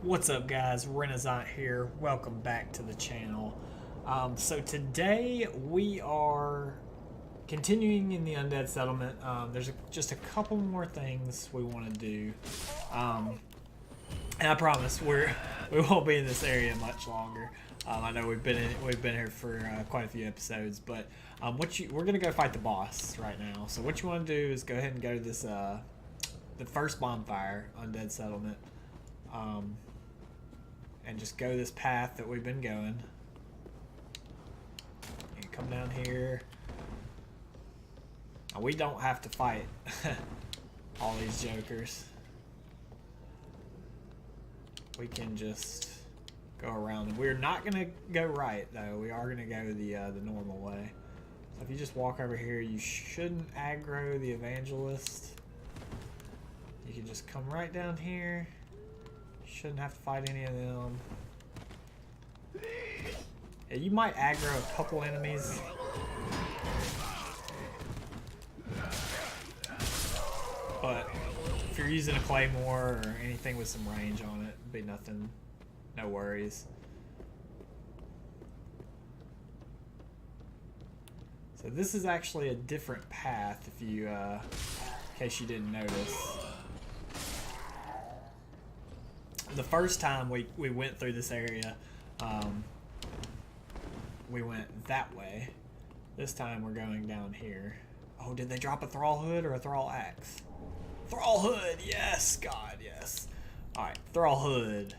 What's up, guys? Renasant here. Welcome back to the channel. So today we are continuing in the undead settlement. There's just a couple more things we want to do, and I promise we won't be in this area much longer. I know we've been here for quite a few episodes, but we're gonna go fight the boss right now. So what you want to do is go ahead and go to this the first bonfire undead settlement. And just go this path that we've been going. And come down here. Now, we don't have to fight all these jokers. We can just go around. We're not gonna go right though. We are gonna go the normal way. So if you just walk over here, you shouldn't aggro the evangelist. You can just come right down here. Shouldn't have to fight any of them. Yeah, you might aggro a couple enemies. But if you're using a claymore or anything with some range on it, it'd be nothing. No worries. So this is actually a different path if you, in case you didn't notice. The first time we went through this area, we went that way. This time we're going down here. Oh, did they drop a thrall hood or a thrall axe? Thrall hood, yes, God, yes. Alright, thrall hood.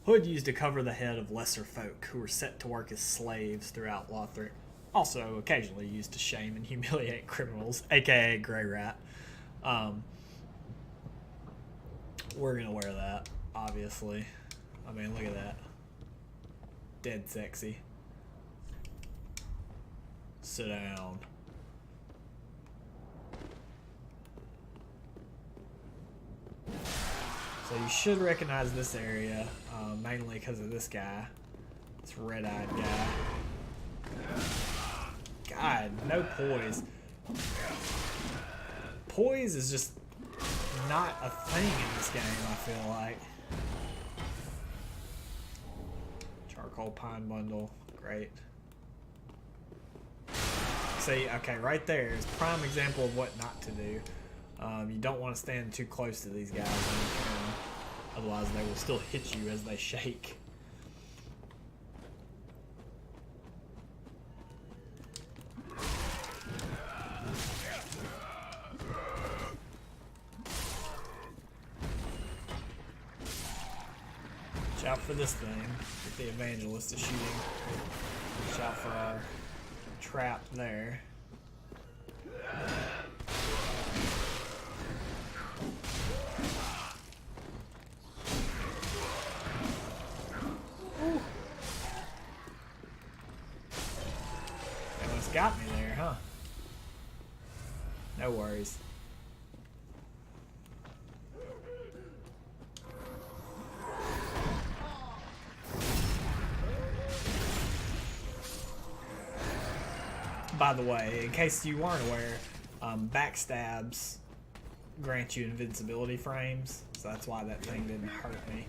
Hood used to cover the head of lesser folk who were set to work as slaves throughout Lothric. Also occasionally used to shame and humiliate criminals, aka Grey Rat. We're gonna wear that. Obviously. I mean, look at that. Dead sexy. Sit down. So you should recognize this area, mainly because of this guy. This red-eyed guy. God, no poise. Poise is just not a thing in this game, I feel like. Charcoal pine bundle, great. See, okay, right there is a prime example of what not to do. You don't want to stand too close to these guys when you can, otherwise they will still hit you as they shake. Watch out for this thing that the evangelist is shooting. Watch out for our trap there. Ooh. They almost got me there, huh? No worries. By the way, in case you weren't aware, backstabs grant you invincibility frames, so that's why that thing didn't hurt me.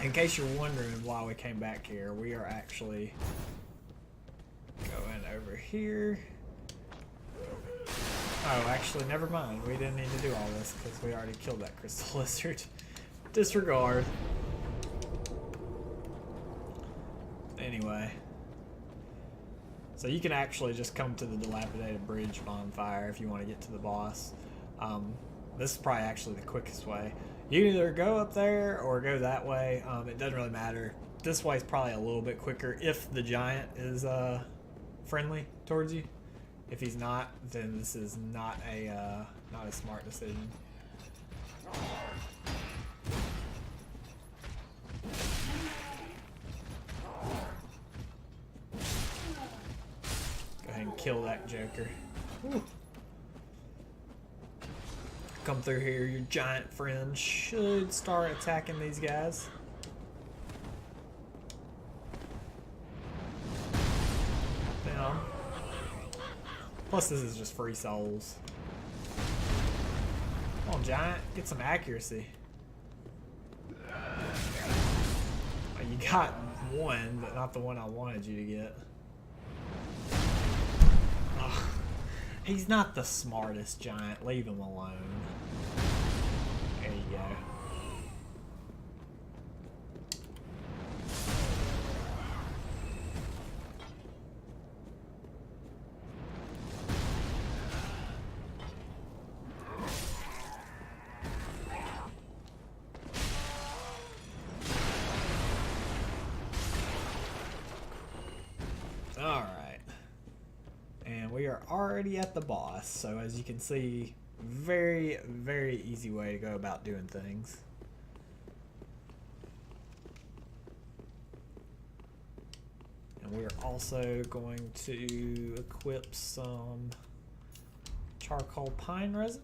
In case you're wondering why we came back here, we are actually going over here. Oh, actually, never mind. We didn't need to do all this because we already killed that crystal lizard. Disregard. Anyway. So you can actually just come to the dilapidated bridge bonfire if you want to get to the boss. This is probably actually the quickest way. You can either go up there or go that way. It doesn't really matter. This way is probably a little bit quicker if the giant is friendly towards you. If he's not, then this is not a smart decision. And kill that joker. Whew. Come through here, your giant friend should start attacking these guys. Now, plus this is just free souls. Come on, giant, get some accuracy. you got one, but not the one I wanted you to get. Ugh. He's not the smartest giant. Leave him alone. There you go. Alright. And we are already at the boss, so as you can see, very, very easy way to go about doing things. And we're also going to equip some charcoal pine resin.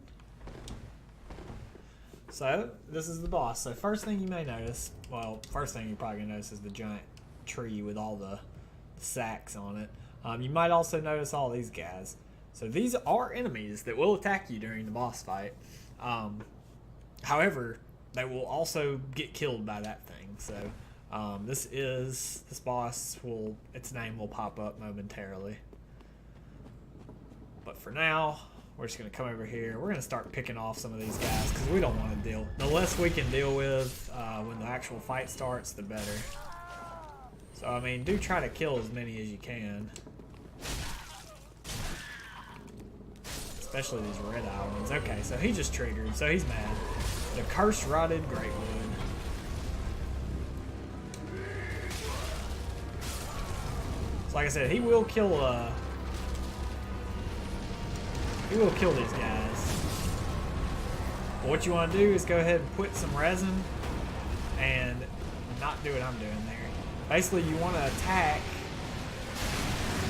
So, this is the boss. So first thing you may notice, well, first thing you're probably going to notice is the giant tree with all the sacks on it. You might also notice all these guys. So these are enemies that will attack you during the boss fight. However, they will also get killed by that thing. So this boss will, its name will pop up momentarily. But for now, we're just going to come over here. We're going to start picking off some of these guys because we don't want to deal. The less we can deal with when the actual fight starts, the better. So, I mean, do try to kill as many as you can. Especially these red eye ones. Okay, so he just triggered, so he's mad. The cursed rotted greatwood. So like I said, he will kill these guys. But what you want to do is go ahead and put some resin and not do what I'm doing there. Basically, you want to attack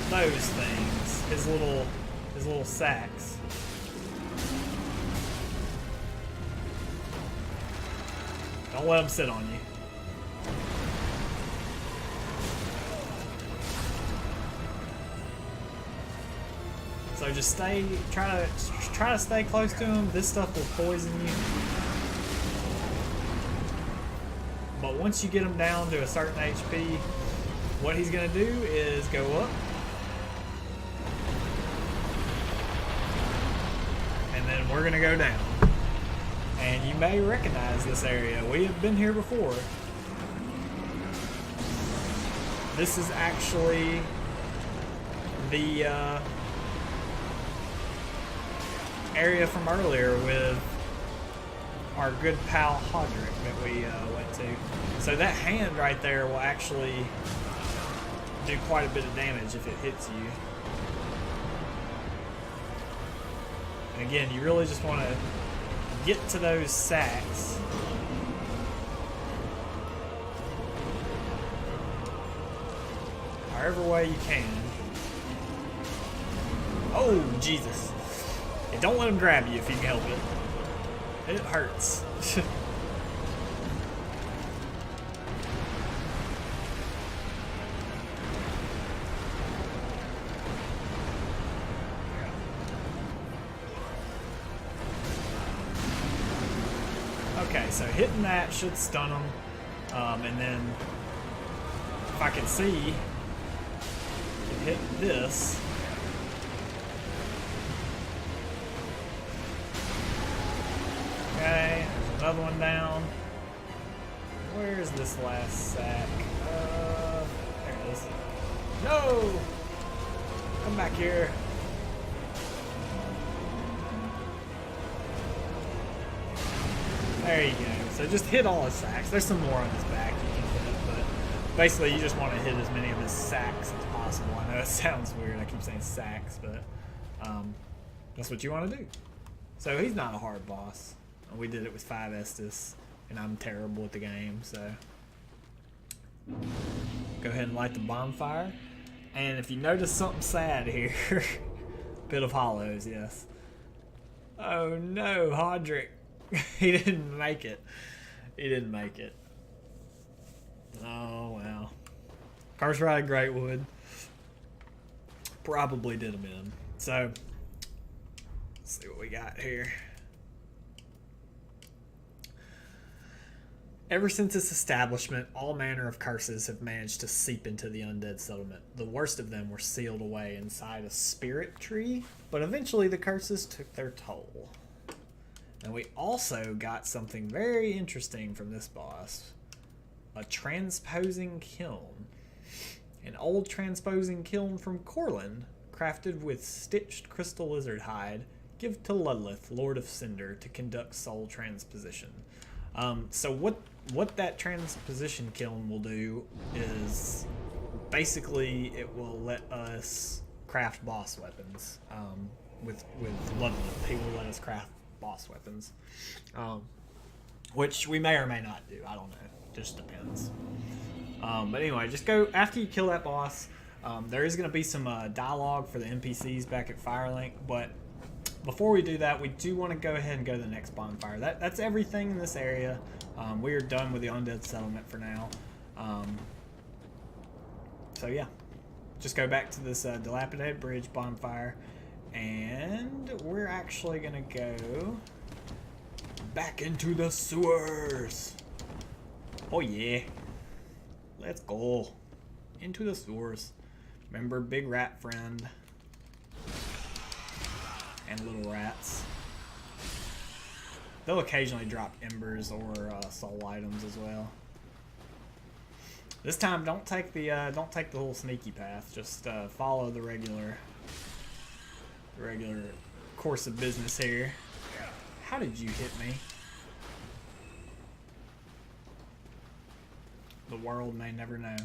those things, his little sacks. Don't let them sit on you. So just try to stay close to him. This stuff will poison you. But once you get him down to a certain HP, what he's going to do is go up. And then we're going to go down. And you may recognize this area. We have been here before. This is actually the area from earlier with our good pal Hodrick that we went to. So that hand right there will actually do quite a bit of damage if it hits you. And again, you really just want to get to those sacks. However way you can. Oh, Jesus. And don't let him grab you if you can help it. It hurts. Okay, so hitting that should stun him. And then if I can see, hit this. Okay, there's another one down. Where's this last sack? There it is. No! Come back here. There you go. So just hit all his sacks. There's some more on his back you can hit, but basically you just want to hit as many of his sacks as possible. I know it sounds weird. I keep saying sacks, but that's what you want to do. So he's not a hard boss. We did it with 5 Estus, and I'm terrible at the game, so go ahead and light the bonfire. And if you notice something sad here, Pit of Hollows, yes. Oh no, Hodrick. He didn't make it. He didn't make it. Oh well. Curse Ride Greatwood probably did him in. So let's see what we got here. Ever since its establishment, all manner of curses have managed to seep into the undead settlement. The worst of them were sealed away inside a spirit tree, but eventually the curses took their toll. And we also got something very interesting from this boss. A transposing kiln. An old transposing kiln from Corlin, crafted with stitched crystal lizard hide, give to Ludlith, Lord of Cinder, to conduct soul transposition. So what that transposition kiln will do is basically it will let us craft boss weapons. With Ludlith, he will let us craft boss weapons, which we may or may not do. I don't know. Just depends. But anyway, just go after you kill that boss. There is going to be some dialogue for the NPCs back at Firelink, but before we do that, we do want to go ahead and go to the next bonfire. That's everything in this area. We are done with the undead settlement for now. So yeah, just go back to this dilapidated bridge bonfire, and we're actually going to go back into the sewers. Oh yeah, let's go into the sewers. Remember Big Rat Friend and Little Rats. They'll occasionally drop embers or soul items as well. This time, don't take the little sneaky path. Just follow the regular course of business here. How did you hit me? The world may never know.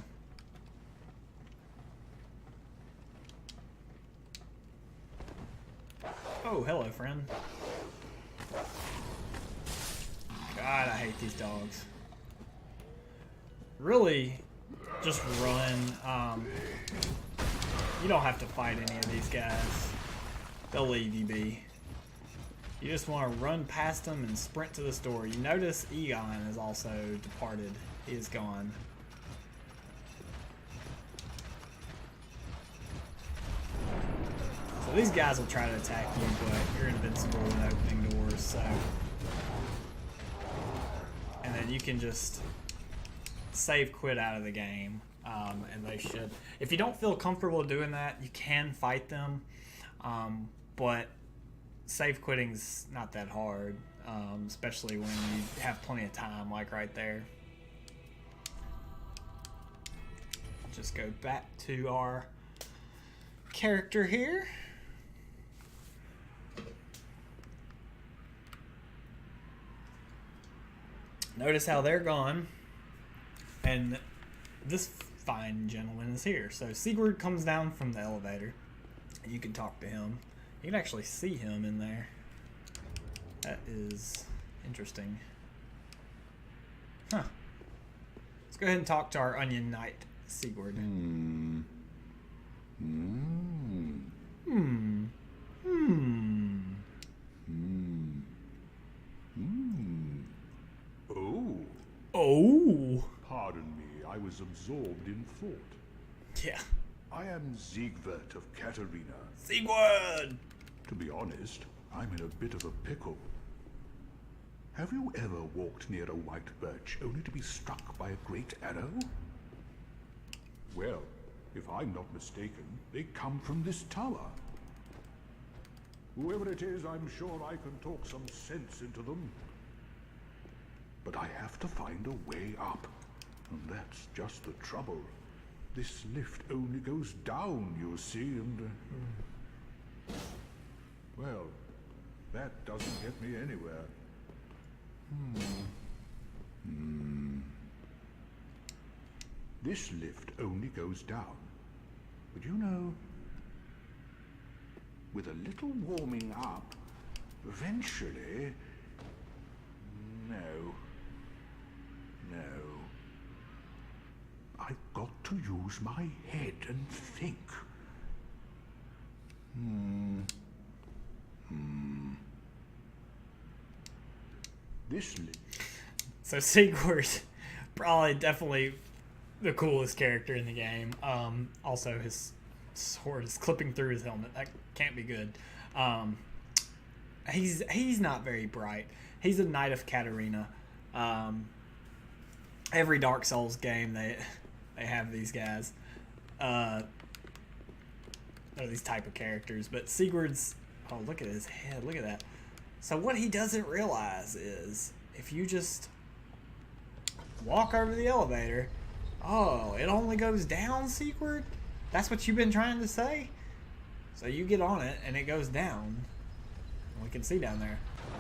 Oh, hello, friend. God, I hate these dogs. Really, just run. You don't have to fight any of these guys. They'll leave you be. You just want to run past them and sprint to the store. You notice Egon is also departed. He is gone. So these guys will try to attack you, but you're invincible in opening doors, so... And then you can just save quit out of the game, and they should. If you don't feel comfortable doing that, you can fight them, but save quitting's not that hard, especially when you have plenty of time, like right there. Just go back to our character here. Notice how they're gone, and this fine gentleman is here. So Sigurd comes down from the elevator, and you can talk to him. You can actually see him in there. That is interesting. Huh. Let's go ahead and talk to our Onion Knight, Sigurd. Oh. Pardon me, I was absorbed in thought. Yeah. I am Siegwart of Katarina. Sigurd! To be honest, I'm in a bit of a pickle. Have you ever walked near a white birch only to be struck by a great arrow? Well, if I'm not mistaken, they come from this tower. Whoever it is, I'm sure I can talk some sense into them. But I have to find a way up, and that's just the trouble. This lift only goes down, you see, and... Well, that doesn't get me anywhere. This lift only goes down. But you know, with a little warming up, eventually... No. I've got to use my head and think. This So Sigurd, probably definitely the coolest character in the game. Also, his sword is clipping through his helmet. That can't be good. He's not very bright. He's a Knight of Katarina. every Dark Souls game they have these guys. Or these type of characters. But Sigurd's, oh, look at his head, look at that. So what he doesn't realize is if you just walk over the elevator, oh, it only goes down, Sigurd? That's what you've been trying to say? So you get on it and it goes down. We can see down there.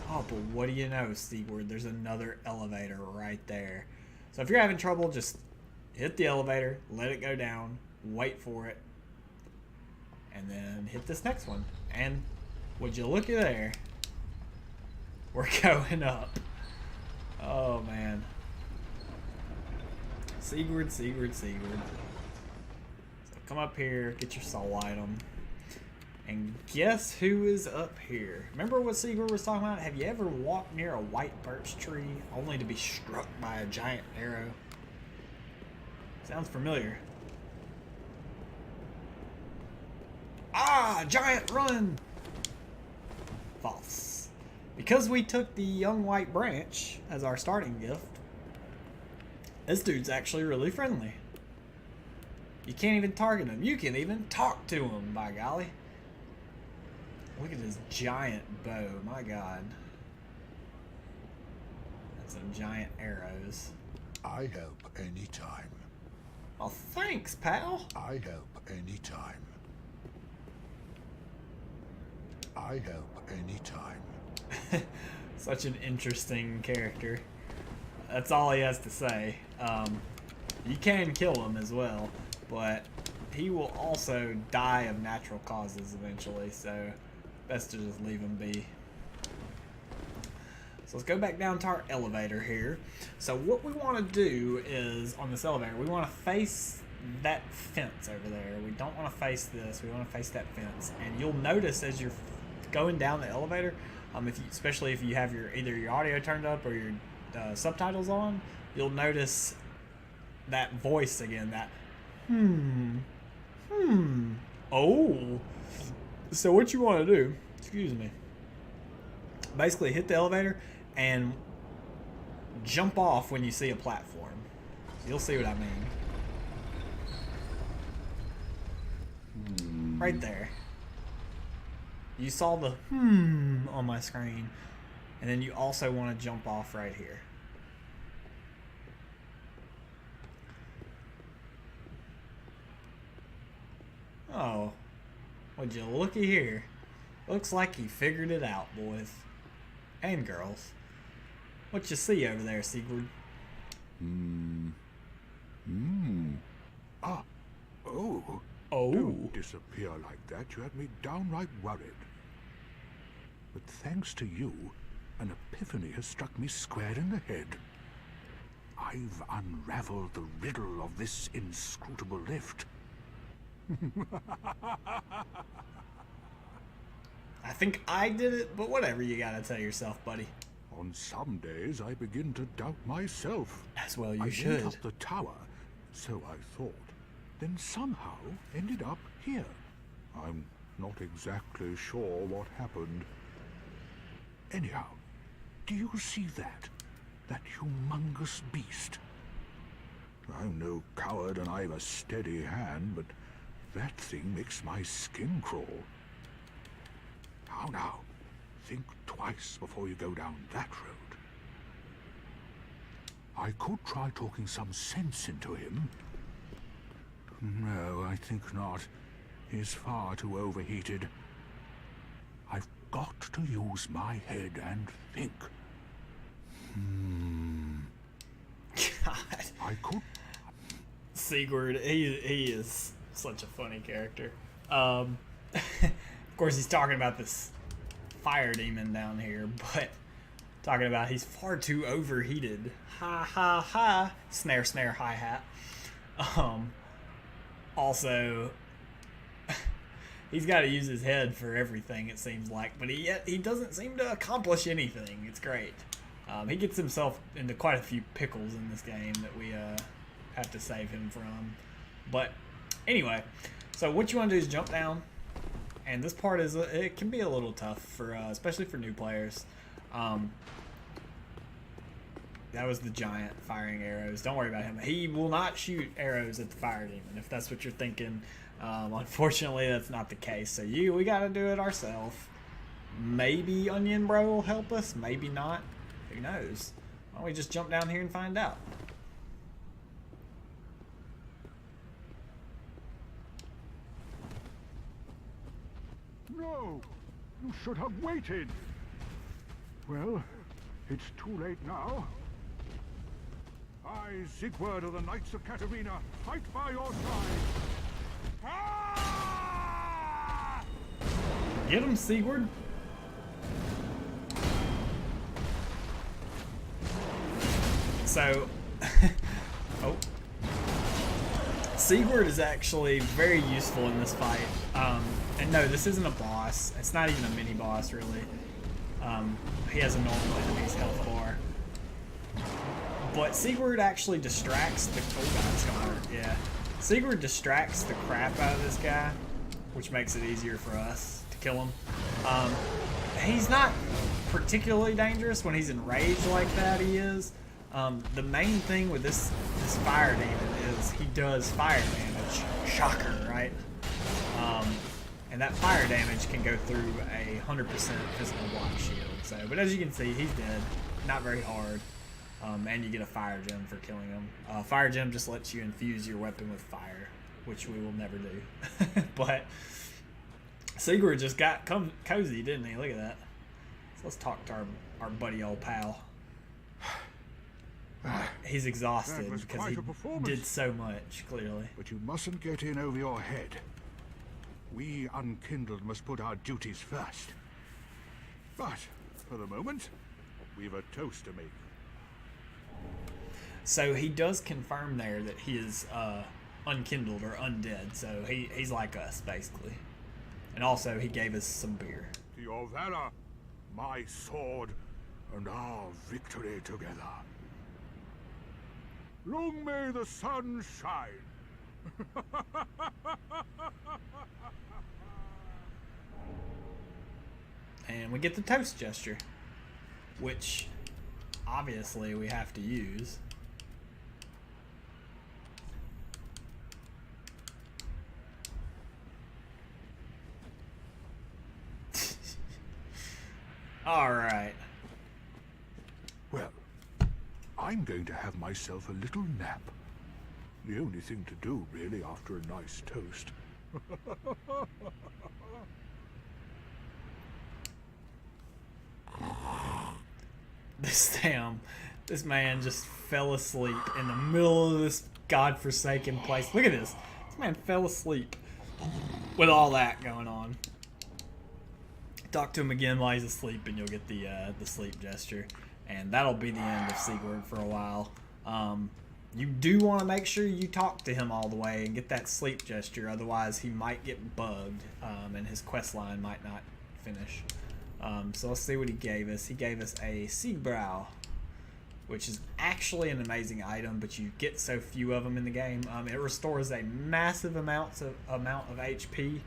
Oh, but what do you know, Sigurd? There's another elevator right there. So if you're having trouble, just hit the elevator, let it go down, wait for it, and then hit this next one. And would you look at there? We're going up. Oh, man. Sigurd, Sigurd, Sigurd. So come up here, get your soul item. And guess who is up here? Remember what Sigurd was talking about? Have you ever walked near a white birch tree only to be struck by a giant arrow? Sounds familiar. Ah, giant run! False. Because we took the young white branch as our starting gift, this dude's actually really friendly. You can't even target him. You can even talk to him, by golly. Look at this giant bow, my god. That's some giant arrows. I help anytime. Oh, thanks, pal. I help anytime. I help anytime. Such an interesting character. That's all he has to say. You can kill him as well, but he will also die of natural causes eventually, so best to just leave him be. So let's go back down to our elevator here. So what we want to do is, on this elevator, we want to face that fence over there. We don't want to face this. We want to face that fence. And you'll notice as you're going down the elevator, especially if you have either your audio turned up or your subtitles on, you'll notice that voice again, that oh. So what you want to do, excuse me, basically hit the elevator and jump off when you see a platform. So you'll see what I mean. Right there. You saw the on my screen, and then you also want to jump off right here. Oh, would you looky here? Looks like he figured it out, boys and girls. What you see over there, Sigurd? Ah, oh. Oh. Don't disappear like that. You had me downright worried. But thanks to you, an epiphany has struck me square in the head. I've unraveled the riddle of this inscrutable lift. I think I did it, but whatever you gotta tell yourself, buddy. On some days, I begin to doubt myself. As well you I should. went up the tower, so I thought, then somehow ended up here. I'm not exactly sure what happened. Anyhow, do you see that? That humongous beast? I'm no coward and I've a steady hand, but that thing makes my skin crawl. Now, think twice before you go down that road. I could try talking some sense into him. No, I think not. He's far too overheated. I've got to use my head and think. God. I could... Sigurd, he is such a funny character. Of course, he's talking about this fire demon down here, but talking about he's far too overheated. Ha ha ha. Snare, snare, hi-hat. Also, he's got to use his head for everything, it seems like, but he doesn't seem to accomplish anything. It's great. He gets himself into quite a few pickles in this game that we have to save him from. But anyway, so what you want to do is jump down, and this part it can be a little tough for especially for new players. That was the giant firing arrows. Don't worry about him. He will not shoot arrows at the fire demon, if that's what you're thinking. Unfortunately, that's not the case. So we got to do it ourselves. Maybe Onion Bro will help us. Maybe not. Who knows? Why don't we just jump down here and find out? No! You should have waited! Well, it's too late now. I, Sigurd of the Knights of Katarina, fight by your side! Ah! Get him, Sigurd! So... oh. Sigurd is actually very useful in this fight. And no, this isn't a boss. It's not even a mini-boss, really. He has a normal enemy's health bar. But Sigurd actually distracts the... Oh god, it's gonna hurt. Yeah. Sigurd distracts the crap out of this guy, which makes it easier for us to kill him. He's not particularly dangerous when he's enraged like that, he is. The main thing with this fire demon is he does fire damage. Shocker, right? And that fire damage can go through a 100% physical block shield. So, but as you can see, he's dead. Not very hard. And you get a fire gem for killing him. Fire gem just lets you infuse your weapon with fire, which we will never do. But Sigurd just got cozy, didn't he? Look at that. So let's talk to our buddy old pal. He's exhausted because he did so much, clearly. But you mustn't get in over your head. We unkindled must put our duties first. But, for the moment, we've a toast to make. So he does confirm there that he is unkindled or undead, so he's like us, basically. And also, he gave us some beer. To your valor, my sword, and our victory together. Long may the sun shine. And we get the toast gesture, which obviously we have to use. All right. Well, I'm going to have myself a little nap. The only thing to do, really, after a nice toast. This man just fell asleep in the middle of this godforsaken place. Look at this. This man fell asleep with all that going on. Talk to him again while he's asleep and you'll get the sleep gesture. And that'll be the end of Sigurd for a while. You do want to make sure you talk to him all the way and get that sleep gesture, otherwise he might get bugged and his quest line might not finish. So let's see what he gave us. He gave us a Siegbrow, which is actually an amazing item, but you get so few of them in the game. It restores a massive amount of HP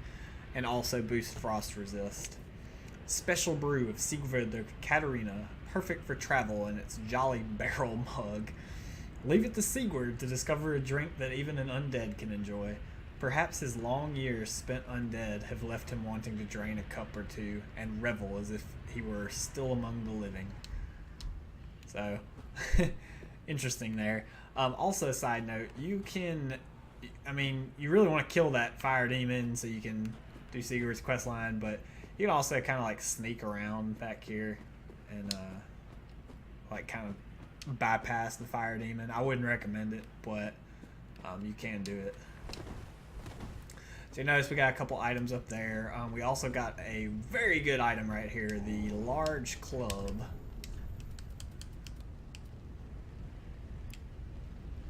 and also boosts frost resist. Special brew of Sigurd the Katarina, perfect for travel in its jolly barrel mug. Leave it to Sigurd to discover a drink that even an undead can enjoy. Perhaps his long years spent undead have left him wanting to drain a cup or two and revel as if he were still among the living. So, interesting there. Also, side note, you really want to kill that fire demon so you can do Sigurd's questline, but you can also kind of like sneak around back here and like kind of bypass the fire demon. I wouldn't recommend it, but you can do it. So you notice we got a couple items up there. We also got a very good item right here, the large club.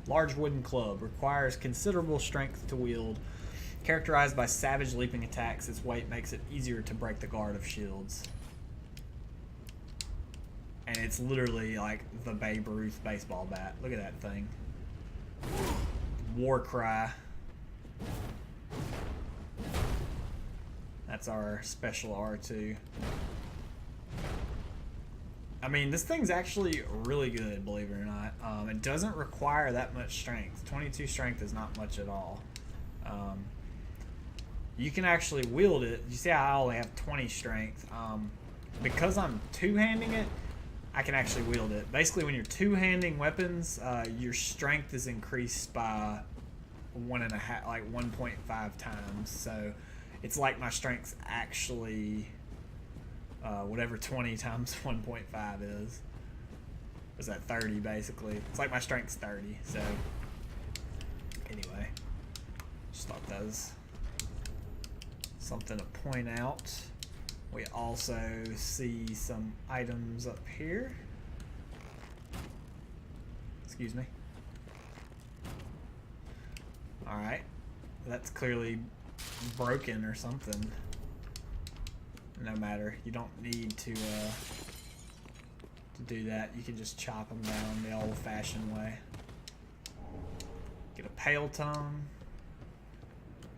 Large wooden club requires considerable strength to wield. Characterized by savage leaping attacks, its weight makes it easier to break the guard of shields. And it's literally like the Babe Ruth baseball bat. Look at that thing. War cry. That's our special R2. I mean, this thing's actually really good, believe it or not. It doesn't require that much strength. 22 strength is not much at all. You can actually wield it. You see how I only have 20 strength? Because I'm two-handing it, I can actually wield it. Basically, when you're two-handing weapons, your strength is increased by 1.5 times. So it's like my strength's actually whatever 20 times 1.5 is. Is that 30 basically? It's like my strength's 30. So anyway, just thought that was something to point out. We also see some items up here. Excuse me. Alright. That's clearly broken or something. No matter. You don't need to do that. You can just chop them down the old-fashioned way. Get a pale tongue.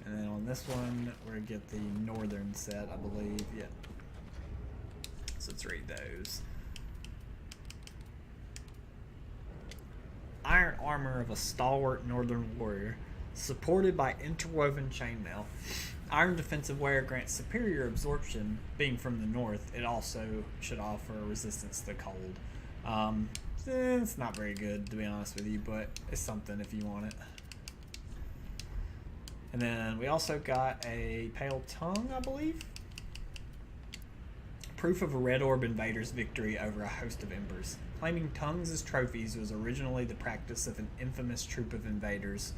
And then on this one, we're going to get the northern set, I believe. Yeah. So let's read those. Iron armor of a stalwart northern warrior, supported by interwoven chainmail. Iron defensive wear grants superior absorption. Being from the north, it also should offer resistance to the cold. It's not very good, to be honest with you, but it's something if you want it. And then we also got a pale tongue, I believe. Proof of a Red Orb invader's victory over a host of embers. Claiming tongues as trophies was originally the practice of an infamous troop of invaders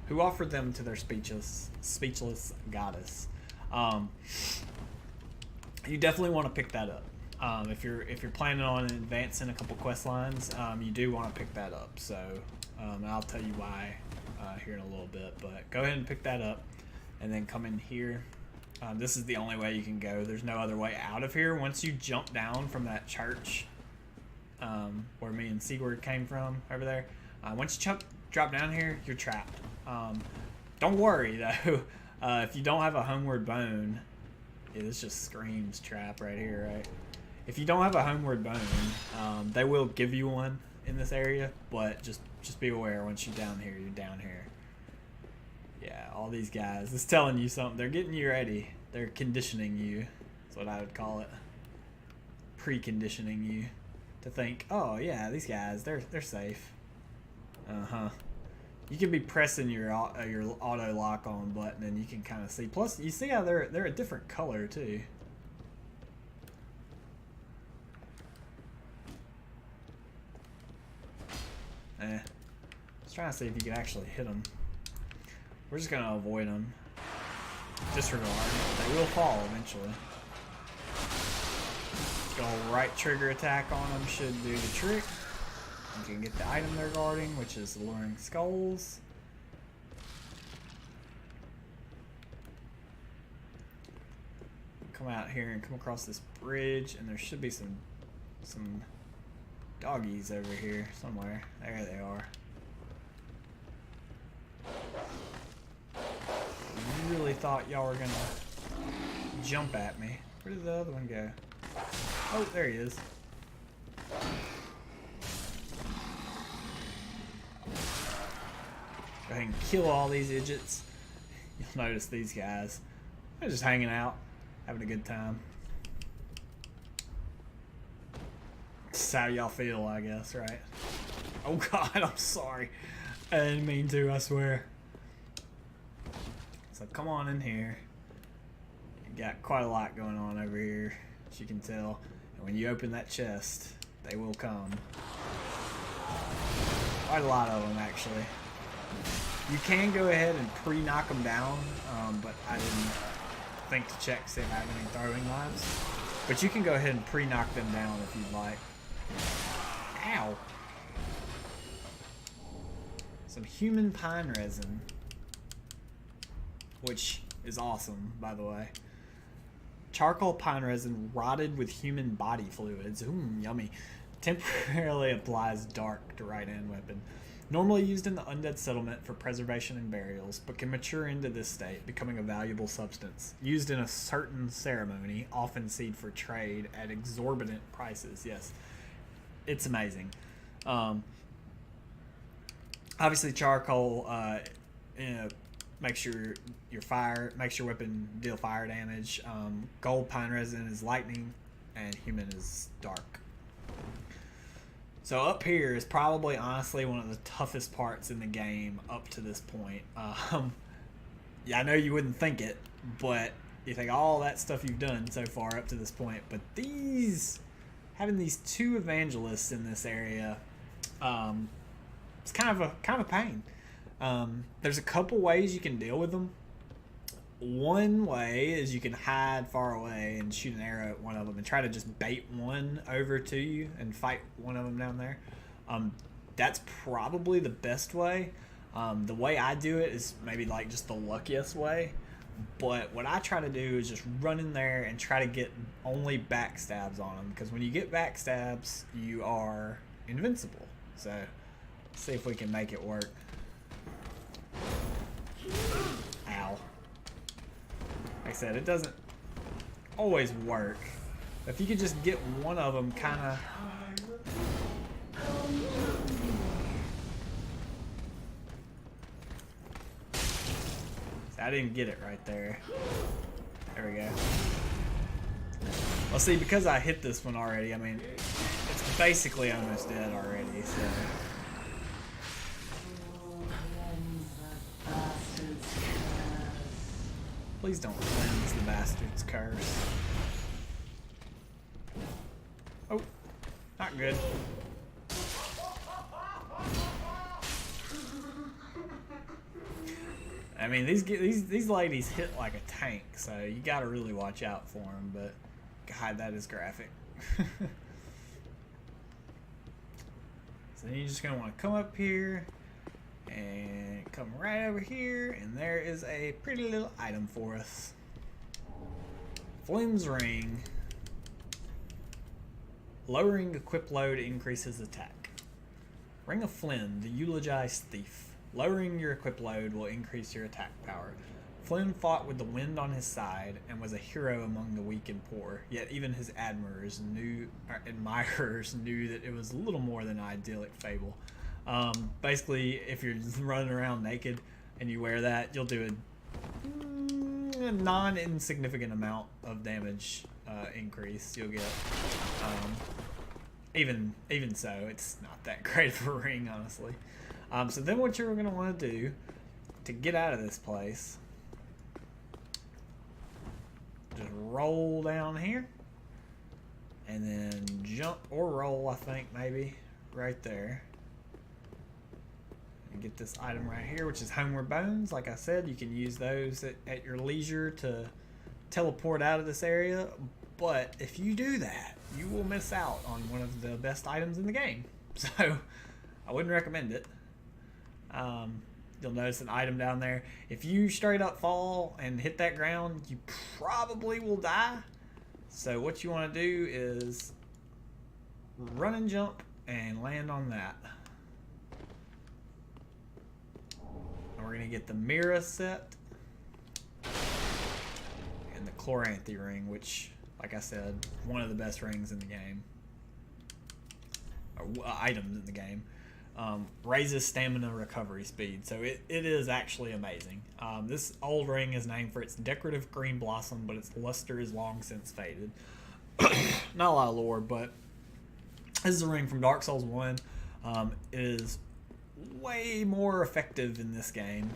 who offered them to their speechless goddess. You definitely want to pick that up. If you're planning on advancing a couple quest lines, you do want to pick that up. So I'll tell you why here in a little bit. But go ahead and pick that up, and then come in here. This is the only way you can go. There's no other way out of here. Once you jump down from that church, where me and Sigurd came from over there, once you drop down here, you're trapped. Don't worry though. If you don't have a homeward bone, yeah, this just screams trap right here, right? If you don't have a homeward bone, they will give you one in this area, but just be aware once you're down here, you're down here. Yeah, all these guys, it's telling you something. They're getting you ready. They're conditioning you. That's what I would call it. Preconditioning you to think, oh yeah, these guys, they're safe. You can be pressing your auto lock on button, and you can kind of see. Plus, you see how they're a different color too. Just trying to see if you can actually hit them. We're just gonna avoid them. Disregard. They will fall eventually. Good old right trigger attack on them should do the trick. You can get the item they're guarding, which is the Luring Skulls. Come out here and come across this bridge, and there should be some doggies over here somewhere. There they are. I really thought y'all were gonna jump at me. Where did the other one go? Oh, there he is. Go ahead and kill all these idiots. You'll notice these guys. They're just hanging out, having a good time. That's how y'all feel, I guess, right? Oh God, I'm sorry. I didn't mean to, I swear. So come on in here. You got quite a lot going on over here, as you can tell. And when you open that chest, they will come. Quite a lot of them, actually. You can go ahead and pre-knock them down, but I didn't think to check to see if I have any throwing lives. But you can go ahead and pre-knock them down if you'd like. Ow! Some human pine resin, which is awesome, by the way. Charcoal pine resin rotted with human body fluids. Yummy. Temporarily applies dark to right-hand weapon. Normally used in the undead settlement for preservation and burials, but can mature into this state, becoming a valuable substance. Used in a certain ceremony, often seed for trade at exorbitant prices. Yes, it's amazing. Obviously, charcoal makes your weapon deal fire damage. Gold pine resin is lightning, and human is dark. So up here is probably honestly one of the toughest parts in the game up to this point. Yeah, I know you wouldn't think it, but you think all that stuff you've done so far up to this point. But having these two evangelists in this area, it's kind of a pain. There's a couple ways you can deal with them. One way is you can hide far away and shoot an arrow at one of them and try to just bait one over to you and fight one of them down there. That's probably the best way. The way I do it is maybe like just the luckiest way. But what I try to do is just run in there and try to get only backstabs on them. Because when you get backstabs, you are invincible. So let's see if we can make it work. Ow. Like I said, it doesn't always work. If you could just get one of them kind of... I didn't get it right there. There we go. Well, see, because I hit this one already, I mean, it's basically almost dead already, so... Please don't cleanse the bastard's curse. Oh, not good. I mean, these ladies hit like a tank, so you gotta really watch out for them. But God, that is graphic. So then you're just gonna want to come up here and come right over here, and there is a pretty little item for us. Flynn's ring. Lowering equip load increases attack. Ring of Flynn, the eulogized thief. Lowering your equip load will increase your attack power. Flynn fought with the wind on his side and was a hero among the weak and poor, yet even his admirers admirers knew that it was a little more than an idyllic fable. Basically, if you're running around naked and you wear that, you'll do a non-insignificant amount of damage increase. You'll get even so, it's not that great of a ring, honestly. So then what you're going to want to do to get out of this place, just roll down here and then jump or roll, I think, maybe right there, and get this item right here, which is Homeward Bones. Like I said, you can use those at your leisure to teleport out of this area, but if you do that, you will miss out on one of the best items in the game. So I wouldn't recommend it. You'll notice an item down there. If you straight up fall and hit that ground, you probably will die. So what you want to do is run and jump and land on that. And we're going to get the Mira set and the Chloranthy ring, which, like I said, one of the best rings in the game. Or items in the game. Raises stamina recovery speed, so it is actually amazing. This old ring is named for its decorative green blossom, but its luster is long since faded. Not a lot of lore, but this is a ring from Dark Souls 1. It is way more effective in this game.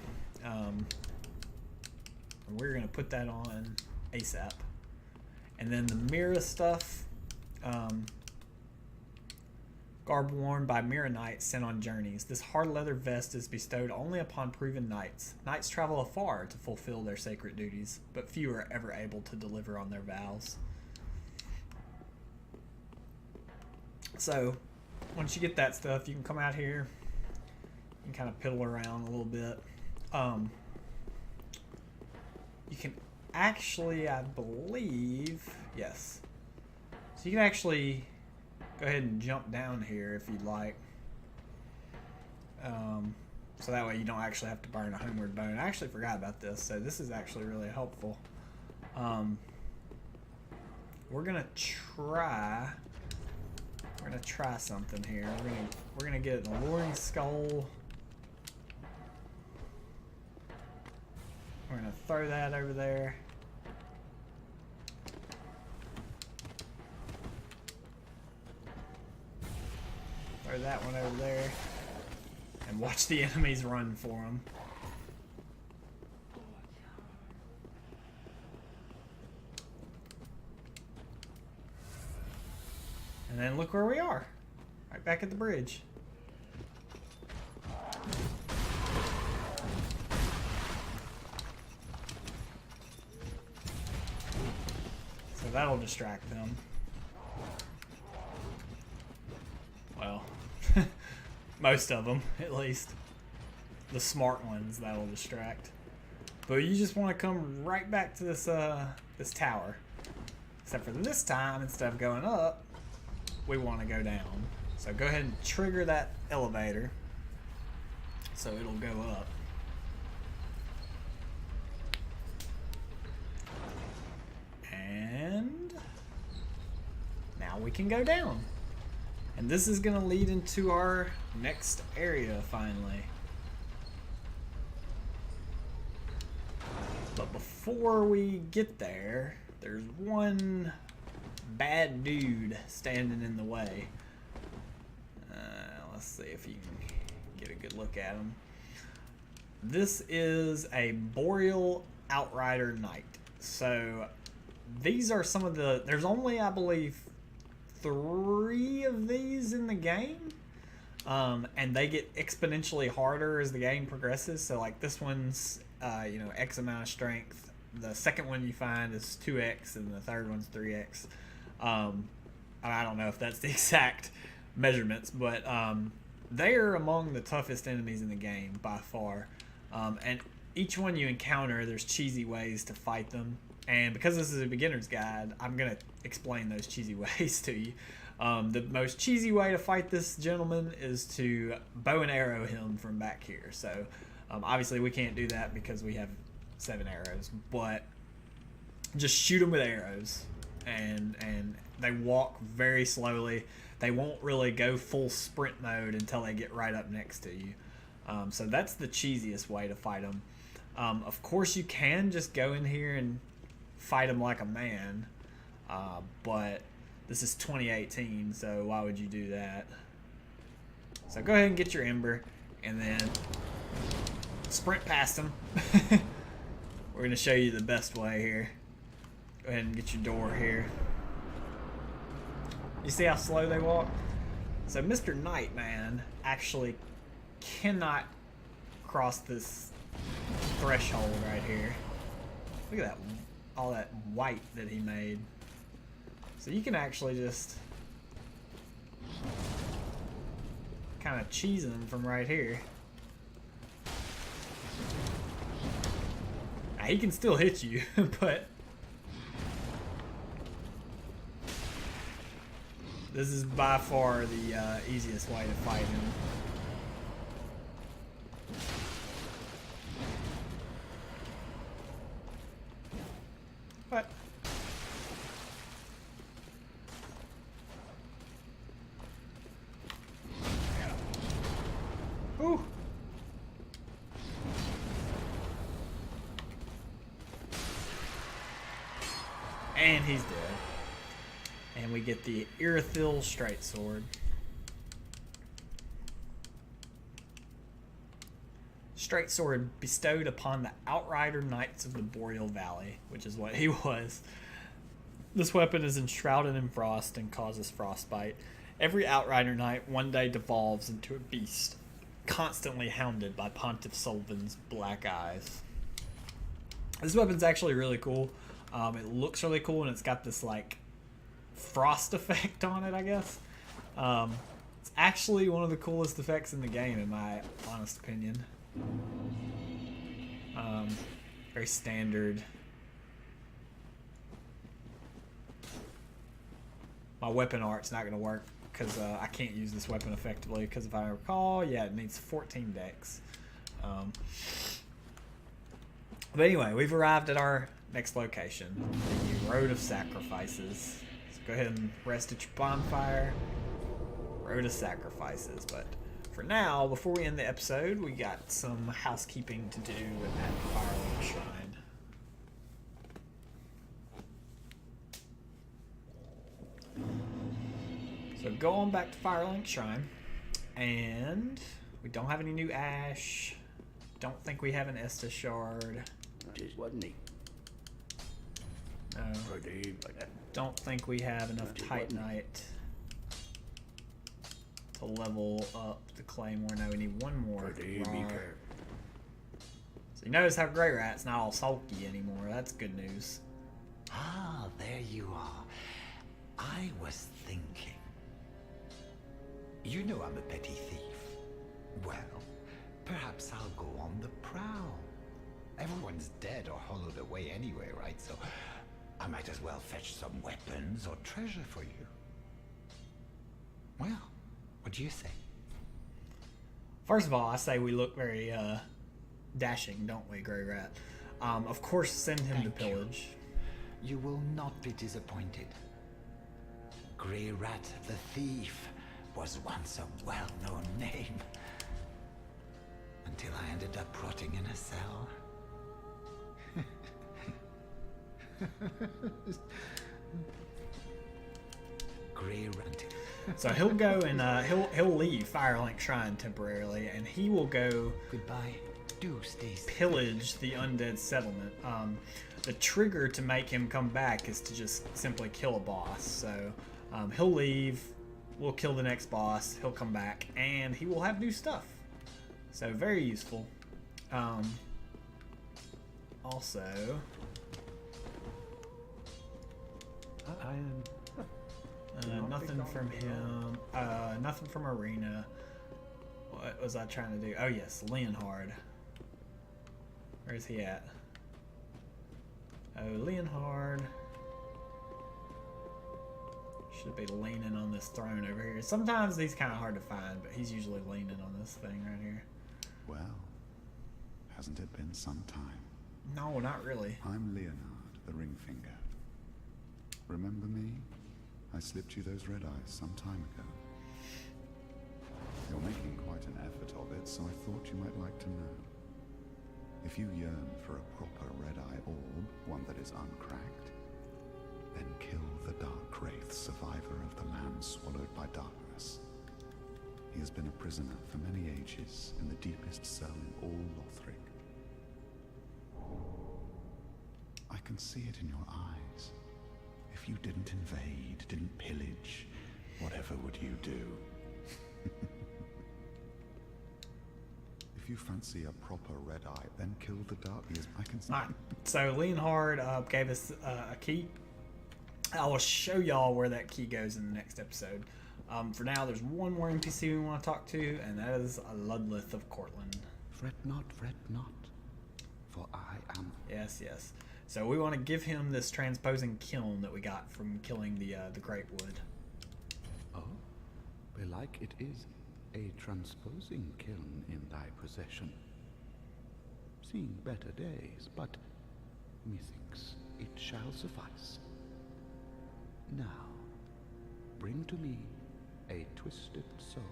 We're going to put that on ASAP. And then the Mira stuff. Garb worn by Mira Knights sent on journeys. This hard leather vest is bestowed only upon proven knights. Knights travel afar to fulfill their sacred duties, but few are ever able to deliver on their vows. So, once you get that stuff, you can come out here and kind of piddle around a little bit. You can actually, I believe, yes. So you can actually go ahead and jump down here if you'd like. So that way you don't actually have to burn a Homeward Bone. I actually forgot about this, so this is actually really helpful. We're going to try We're gonna try something here. We're gonna get an alluring skull. We're gonna throw that over there. Throw that one over there. And watch the enemies run for them. And then look where we are. Right back at the bridge. So that'll distract them. Well, most of them, at least. The smart ones that'll distract. But you just want to come right back to this this tower. Except for this time, instead of going up, we want to go down. So go ahead and trigger that elevator so it'll go up. And now we can go down. And this is going to lead into our next area finally. But before we get there, there's one bad dude standing in the way. Let's see if you can get a good look at him. This is a Boreal Outrider Knight. So these are some of the... There's only, I believe, 3 of these in the game. And they get exponentially harder as the game progresses. So like this one's, you know, X amount of strength. The second one you find is 2x, and the third one's 3x. I don't know if that's the exact measurements, but they're among the toughest enemies in the game by far. And each one you encounter, there's cheesy ways to fight them. And because this is a beginner's guide, I'm going to explain those cheesy ways to you. The most cheesy way to fight this gentleman is to bow and arrow him from back here. So obviously we can't do that because we have 7 arrows, but just shoot them with arrows. And they walk very slowly. They won't really go full sprint mode until they get right up next to you. So that's the cheesiest way to fight them. Of course, you can just go in here and fight them like a man, but this is 2018, so why would you do that? So go ahead and get your Ember, and then sprint past them. We're going to show you the best way here. Go ahead and get your door here. You see how slow they walk? So Mr. Nightman actually cannot cross this threshold right here. Look at that, all that white that he made. So you can actually just kind of cheese him from right here. Now, he can still hit you, but this is by far the easiest way to fight him. What? Ooh. And he's dead. And we get the Irithil Straight Sword. Straight Sword bestowed upon the Outrider Knights of the Boreal Valley, which is what he was. This weapon is enshrouded in frost and causes frostbite. Every Outrider Knight one day devolves into a beast, constantly hounded by Pontiff Sullivan's black eyes. This weapon's actually really cool. It looks really cool, and it's got this like frost effect on it, I guess. It's actually one of the coolest effects in the game, in my honest opinion. Very standard. My weapon art's not going to work because I can't use this weapon effectively, because if I recall, yeah, it needs 14 dex. But anyway, we've arrived at our next location, the Road of Sacrifices. So go ahead and rest at your bonfire. Road of Sacrifices. But for now, before we end the episode, we got some housekeeping to do at Firelink Shrine. So go on back to Firelink Shrine, and we don't have any new ash. Don't think we have an Estus shard. Just wasn't he? No. Don't think we have enough Titanite to level up the Claymore. No, we need one more. So you notice how Grey Rat's not all sulky anymore. That's good news. Ah, there you are. I was thinking. You know I'm a petty thief. Well, perhaps I'll go on the prowl. Everyone's dead or hollowed away anyway, right? So I might as well fetch some weapons or treasure for you. Well, what do you say? First of all, I say we look very dashing, don't we, Grey Rat? Of course, send him to pillage. You will not be disappointed. Grey Rat the Thief was once a well-known name. Until I ended up rotting in a cell. Grey Rat. So he'll go and he'll leave Firelink Shrine temporarily, and he will go Goodbye. Do stay safe. pillage the undead settlement. The trigger to make him come back is to just simply kill a boss. So he'll leave, we'll kill the next boss, he'll come back, and he will have new stuff. So very useful. Also, nothing from him. Nothing from Arena. What was I trying to do? Oh yes, Leonhard. Where's he at? Oh, Leonhard should be leaning on this throne over here. Sometimes he's kind of hard to find, but he's usually leaning on this thing right here. Well, hasn't it been some time? No, not really. I'm Leonard, the Ringfinger. Remember me? I slipped you those red eyes some time ago. You're making quite an effort of it, so I thought you might like to know. If you yearn for a proper red-eye orb, one that is uncracked, then kill the Dark Wraith, survivor of the land swallowed by darkness. He has been a prisoner for many ages in the deepest cell in all Lothric. I can see it in your eyes. If you didn't invade, didn't pillage, whatever would you do? If you fancy a proper red eye, then kill the dark. I can see. Alright, so Leonhard gave us a key. I will show y'all where that key goes in the next episode. For now, there's one more NPC we want to talk to, and that is Ludleth of Cortland. Fret not, for I am. Yes, yes. So we want to give him this transposing kiln that we got from killing the Great Wood. Oh, belike it is a transposing kiln in thy possession. Seen better days, but methinks it shall suffice. Now, bring to me a twisted soul.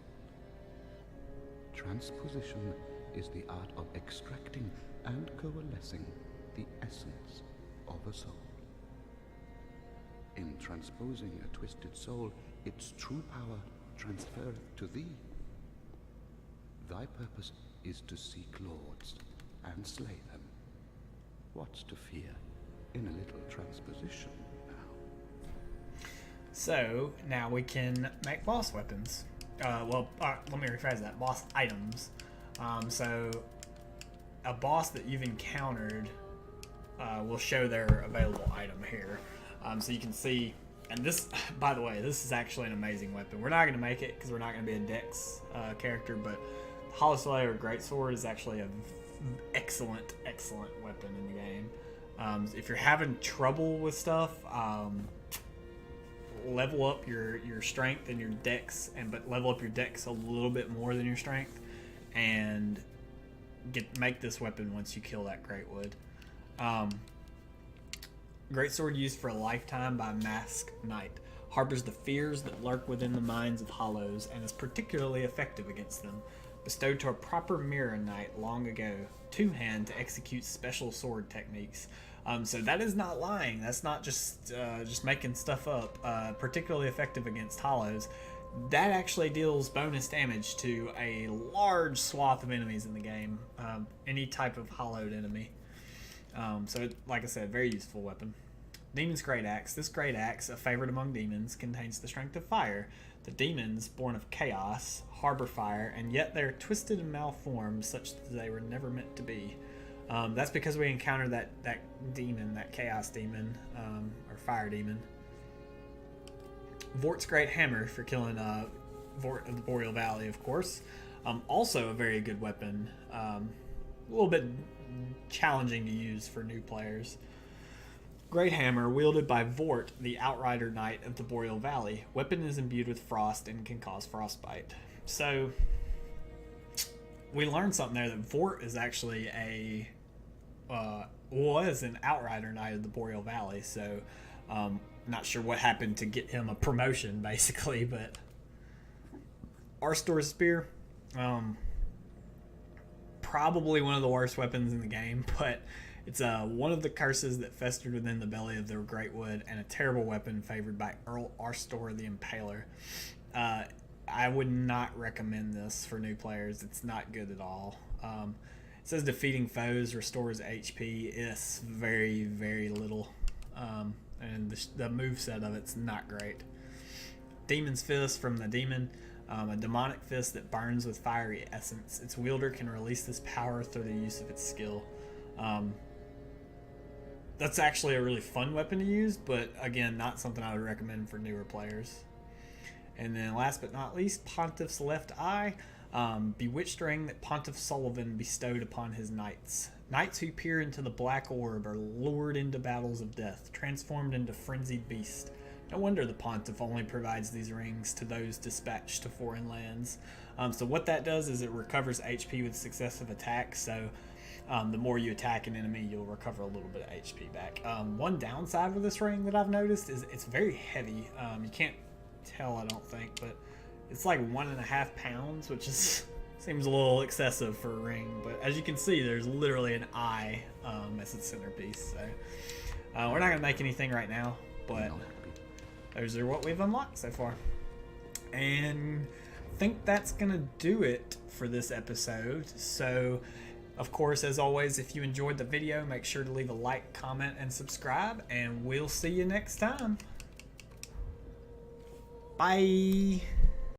Transposition is the art of extracting and coalescing the essence of a soul. In transposing a twisted soul, its true power transferreth to thee. Thy purpose is to seek lords and slay them. What's to fear in a little transposition now? So now we can make boss weapons. Let me rephrase that. Boss items. So a boss that you've encountered will show their available item here. So you can see, and this, by the way, this is actually an amazing weapon. We're not going to make it because we're not going to be a Dex character, but Hollow Slayer Greatsword is actually an excellent weapon in the game. If you're having trouble with stuff, level up your strength and your dex, but level up your dex a little bit more than your strength, and make this weapon once you kill that Great Wood. Greatsword used for a lifetime by Mask Knight. harbors the fears that lurk within the minds of hollows, and is particularly effective against them. Bestowed to a proper mirror knight long ago, two-hand to execute special sword techniques. So that is not lying. That's not just making stuff up. Particularly effective against hollows. That actually deals bonus damage to a large swath of enemies in the game. Any type of hollowed enemy. So, like I said, very useful weapon. Demon's Great Axe. This Great Axe, a favorite among demons, contains the strength of fire. The demons, born of chaos, harbor fire, and yet they are twisted and malformed such that they were never meant to be. That's because we encountered that demon, that chaos demon, or fire demon. Vort's Great Hammer for killing Vort of the Boreal Valley, of course. Also a very good weapon. A little bit challenging to use for new players. Great Hammer, wielded by Vort, the Outrider Knight of the Boreal Valley. Weapon is imbued with frost and can cause frostbite. So, we learned something there, that Vort is actually was an Outrider Knight of the Boreal Valley. So, not sure what happened to get him a promotion, basically, but Arstor's Spear, probably one of the worst weapons in the game, but it's one of the curses that festered within the belly of the Great Wood, and a terrible weapon favored by Earl Arstor the Impaler. I would not recommend this for new players. It's not good at all. It says defeating foes restores HP. It's very, very little. And the moveset of it's not great. Demon's Fist from the Demon. A demonic fist that burns with fiery essence. Its wielder can release this power through the use of its skill. That's actually a really fun weapon to use, but again, not something I would recommend for newer players. And then last but not least, Pontiff's Left Eye. Bewitched ring that Pontiff Sullivan bestowed upon his knights. Knights who peer into the black orb are lured into battles of death, transformed into frenzied beasts. No wonder the Pontiff only provides these rings to those dispatched to foreign lands. So what that does is it recovers HP with successive attacks, so the more you attack an enemy, you'll recover a little bit of HP back. One downside with this ring that I've noticed is it's very heavy. You can't tell, I don't think, but it's like 1.5 pounds, which is seems a little excessive for a ring. But as you can see, there's literally an eye as its centerpiece. So we're not gonna make anything right now, but those are what we've unlocked so far. And I think that's gonna do it for this episode. So of course, as always, if you enjoyed the video, make sure to leave a like, comment, and subscribe, and we'll see you next time. Bye.